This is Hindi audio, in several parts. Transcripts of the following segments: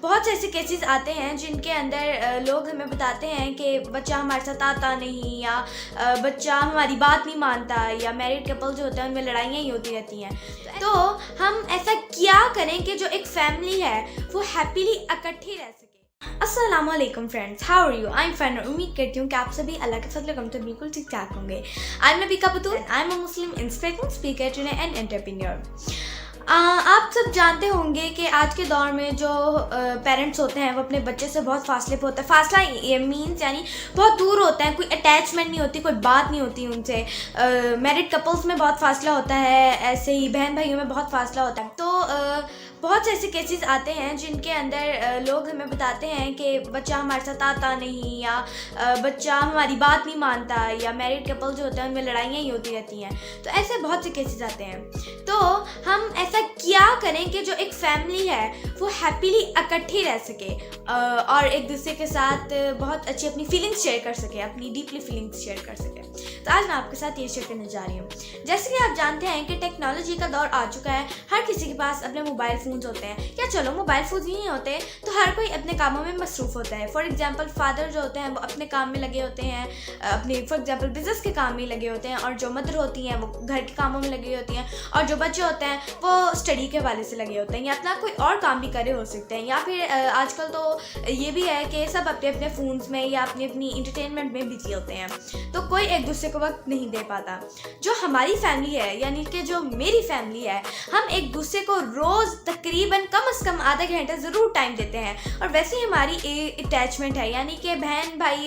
बहुत से ऐसे केसेस आते हैं जिनके अंदर लोग हमें बताते हैं कि बच्चा हमारे साथ आता नहीं, या बच्चा हमारी बात नहीं मानता, या मैरिड कपल जो होते हैं उनमें लड़ाइयाँ ही होती रहती हैं। तो हम ऐसा क्या करें कि जो एक फैमिली है वो हैप्पीली इकट्ठी रह सके। अस्सलामुअलैकुम friends, how are you? I am fine. उम्मीद करती हूँ कि आप सभी अल्लाह के फजल करम से बिल्कुल ठीक ठाक होंगे। I am Nabika Batool, I am a Muslim inspirational speaker and entrepreneur. आप सब जानते होंगे कि आज के दौर में जो पेरेंट्स होते हैं वो अपने बच्चे से बहुत फासले पे होता है। फासला ये मीन्स यानी बहुत दूर होता है, कोई अटैचमेंट नहीं होती, कोई बात नहीं होती उनसे। मैरिड कपल्स में बहुत फासला होता है, ऐसे ही बहन भाइयों में बहुत फासला होता है। तो बहुत से ऐसे केसेस आते हैं जिनके अंदर लोग हमें बताते हैं कि बच्चा हमारे साथ आता नहीं, या बच्चा हमारी बात नहीं मानता, या मैरिड कपल जो होते हैं उनमें लड़ाइयाँ ही होती रहती हैं। तो ऐसे बहुत से केसेस आते हैं। तो हम ऐसा क्या करें कि जो एक फैमिली है वो हैप्पीली इकट्ठी रह सके और एक दूसरे के साथ बहुत अच्छी अपनी फीलिंग्स शेयर कर सके, अपनी डीपली फीलिंग्स शेयर कर सके। तो आज मैं आपके साथ ये शेयर करने जा रही हूँ। जैसे कि आप जानते हैं कि टेक्नोलॉजी का दौर आ चुका है, हर किसी के पास अपने मोबाइल फ़ोन्स होते हैं, या चलो मोबाइल फ़ोन्स नहीं होते तो हर कोई अपने कामों में मसरूफ़ होता है। फॉर एग्जांपल फादर जो होते हैं वो अपने काम में लगे होते हैं, अपने फॉर एग्जांपल बिजनेस के काम में लगे होते हैं, और जो मदर होती हैं वो घर के कामों में लगी होती हैं, और जो बच्चे होते हैं वो स्टडी के हवाले से लगे होते हैं, या अपना कोई और काम भी करे हो सकते हैं, या फिर आजकल तो ये भी है कि सब अपने अपने फ़ोन्स में या अपनी अपनी इंटरटेनमेंट में बिजी होते हैं, तो कोई एक दूसरे को वक्त नहीं दे पाता। जो हमारी फैमिली है, यानी कि जो मेरी फैमिली है, हम एक दूसरे को रोज़ तकरीबन कम से कम आधा घंटा ज़रूर टाइम देते हैं। और वैसे ही हमारी अटैचमेंट है, यानी कि बहन भाई,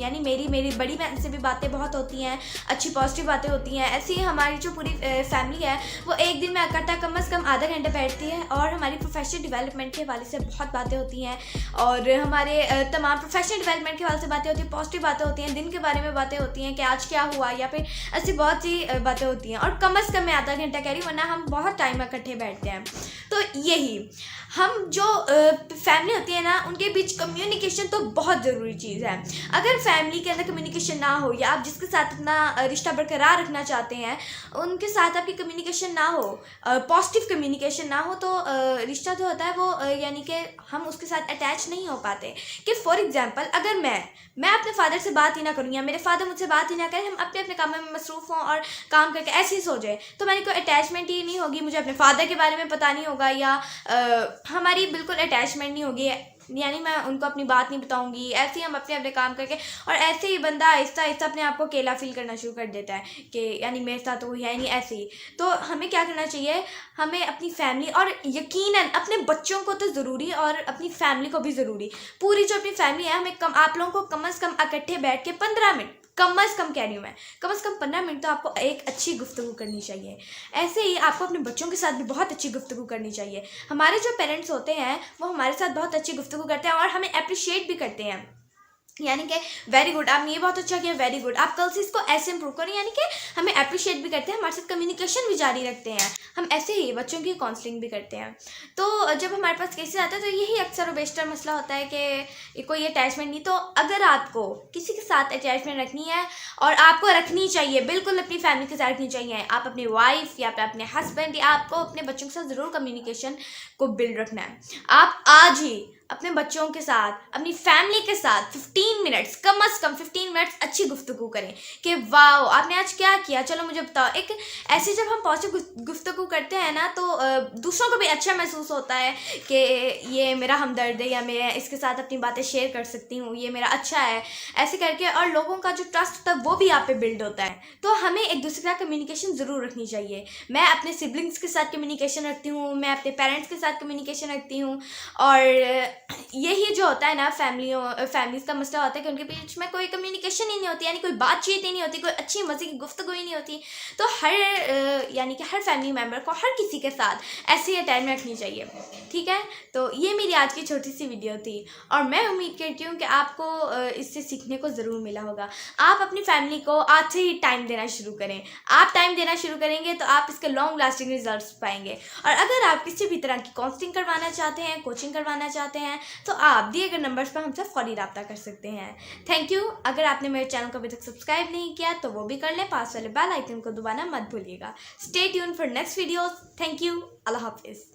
यानी मेरी बड़ी बहन से भी बातें बहुत होती हैं, अच्छी पॉजिटिव बातें होती हैं। ऐसी ही हमारी जो पूरी फैमिली है वो एक दिन में इकट्ठा कम से कम आधा घंटा बैठती है, और हमारी प्रोफेशनल डेवलपमेंट के हवाले से बहुत बातें होती हैं, और हमारे तमाम प्रोफेशनल डेवलपमेंट के हवाले से बातें होती हैं, पॉजिटिव बातें होती हैं, दिन के बारे में बातें होती हैं कि आज क्या हुआ, या फिर ऐसी बहुत सी बातें होती हैं। और कम से कम मैं आधा घंटा कह रही हूँ, वरना हम बहुत टाइम इकट्ठे बैठते हैं। तो यही हम जो फैमिली होती है ना, उनके बीच कम्युनिकेशन तो बहुत ज़रूरी चीज़ है। अगर फैमिली के अंदर कम्युनिकेशन ना हो, या आप जिसके साथ अपना रिश्ता बरकरार रखना चाहते हैं उनके साथ आपकी कम्युनिकेशन ना हो, पॉजिटिव कम्युनिकेशन ना हो, तो रिश्ता जो होता है वो यानी कि हम उसके साथ अटैच नहीं हो पाते। कि फॉर एग्जांपल अगर मैं अपने फादर से बात ही ना करूँ, या मेरे फादर मुझसे बात ही ना करें, हम अपने अपने कामों में मसरूफ़ हों और काम करके ऐसे ही सो जाए, तो हमारी कोई अटैचमेंट ही नहीं होगी, मुझे अपने फादर के बारे में पता नहीं होगा, या हमारी बिल्कुल अटैचमेंट नहीं होगी, यानी मैं उनको अपनी बात नहीं बताऊंगी। ऐसे ही हम अपने अपने काम करके, और ऐसे ही बंदा आहिस्ता आहिस्ता अपने आप को अकेला फील करना शुरू कर देता है कि यानी मेरे साथ तो वो है नहीं, ऐसे ही। तो हमें क्या करना चाहिए, हमें अपनी फैमिली, और यकीनन अपने बच्चों को तो ज़रूरी, और अपनी फैमिली को भी ज़रूरी, पूरी जो अपनी फैमिली है, हमें आप लोगों को कम से कम इकट्ठे बैठ के 15 मिनट, कम से कम कह रही हूँ मैं, कम से कम 15 मिनट तो आपको एक अच्छी गुफ्तगू करनी चाहिए। ऐसे ही आपको अपने बच्चों के साथ भी बहुत अच्छी गुफ्तगू करनी चाहिए। हमारे जो पेरेंट्स होते हैं वो हमारे साथ बहुत अच्छी गुफ्तगू करते हैं, और हमें अप्रिशिएट भी करते हैं, यानी कि वेरी गुड, आपने ये बहुत अच्छा किया, वेरी गुड, आप कल से इसको ऐसे इंप्रूव करें, यानी कि हमें अप्रिशिएट भी करते हैं, हमारे साथ कम्युनिकेशन भी जारी रखते हैं। हम ऐसे ही बच्चों की काउंसलिंग भी करते हैं। तो जब हमारे पास केसेस आते हैं तो यही अक्सर और बेशतर मसला होता है कि कोई अटैचमेंट नहीं। तो अगर आपको किसी के साथ अटैचमेंट रखनी है, और आपको रखनी चाहिए, बिल्कुल अपनी फैमिली के साथ रखनी चाहिए, आप अपनी वाइफ या अपने हस्बैंड या आपको अपने बच्चों के साथ ज़रूर कम्युनिकेशन को बिल्ड रखना है। आप आज ही अपने बच्चों के साथ, अपनी फैमिली के साथ 15 मिनट्स, कम से कम 15 मिनट्स अच्छी गुफ्तगू करें कि वाओ आपने आज क्या किया, चलो मुझे बताओ। एक ऐसे जब हम पॉजिटिव गुफ्तगू करते हैं ना, तो दूसरों को भी अच्छा महसूस होता है कि ये मेरा हमदर्द है, या मैं इसके साथ अपनी बातें शेयर कर सकती हूँ, ये मेरा अच्छा है, ऐसे करके। और लोगों का जो ट्रस्ट होता है वो भी आप पे बिल्ड होता है। तो हमें एक दूसरे के साथ कम्युनिकेशन ज़रूर रखनी चाहिए। मैं अपने सिबलिंग्स के साथ कम्युनिकेशन रखती हूँ, मैं अपने पेरेंट्स के साथ कम्युनिकेशन रखती हूँ, और यही जो होता है ना, फैमिलीज़ का मसला होता है कि उनके बीच में कोई कम्युनिकेशन ही नहीं होती, यानी कोई बातचीत ही नहीं होती, कोई अच्छी मज़े की गुफ्तगू ही नहीं होती। तो यानी कि हर फैमिली मेम्बर को हर किसी के साथ ऐसे ही अटैचमेंट रखनी चाहिए, ठीक है। तो ये मेरी आज की छोटी सी वीडियो थी, और मैं उम्मीद करती हूँ कि आपको इससे सीखने को ज़रूर मिला होगा। आप अपनी फैमिली को आज से ही टाइम देना शुरू करें। आप टाइम देना शुरू करेंगे तो आप इसके लॉन्ग लास्टिंग रिजल्ट्स पाएंगे। और अगर आप किसी भी तरह की काउंसलिंग करवाना चाहते हैं, कोचिंग करवाना चाहते हैं, तो आप दिए गए नंबर्स पर हमसे फौरी रब्ता कर सकते हैं। Thank you. अगर आपने मेरे चैनल को अभी तक सब्सक्राइब नहीं किया तो वो भी कर लें, पास वाले बेल आइकन को दबाना मत भूलिएगा। Stay tune for next videos. Thank you. अल्लाह हाफिज़।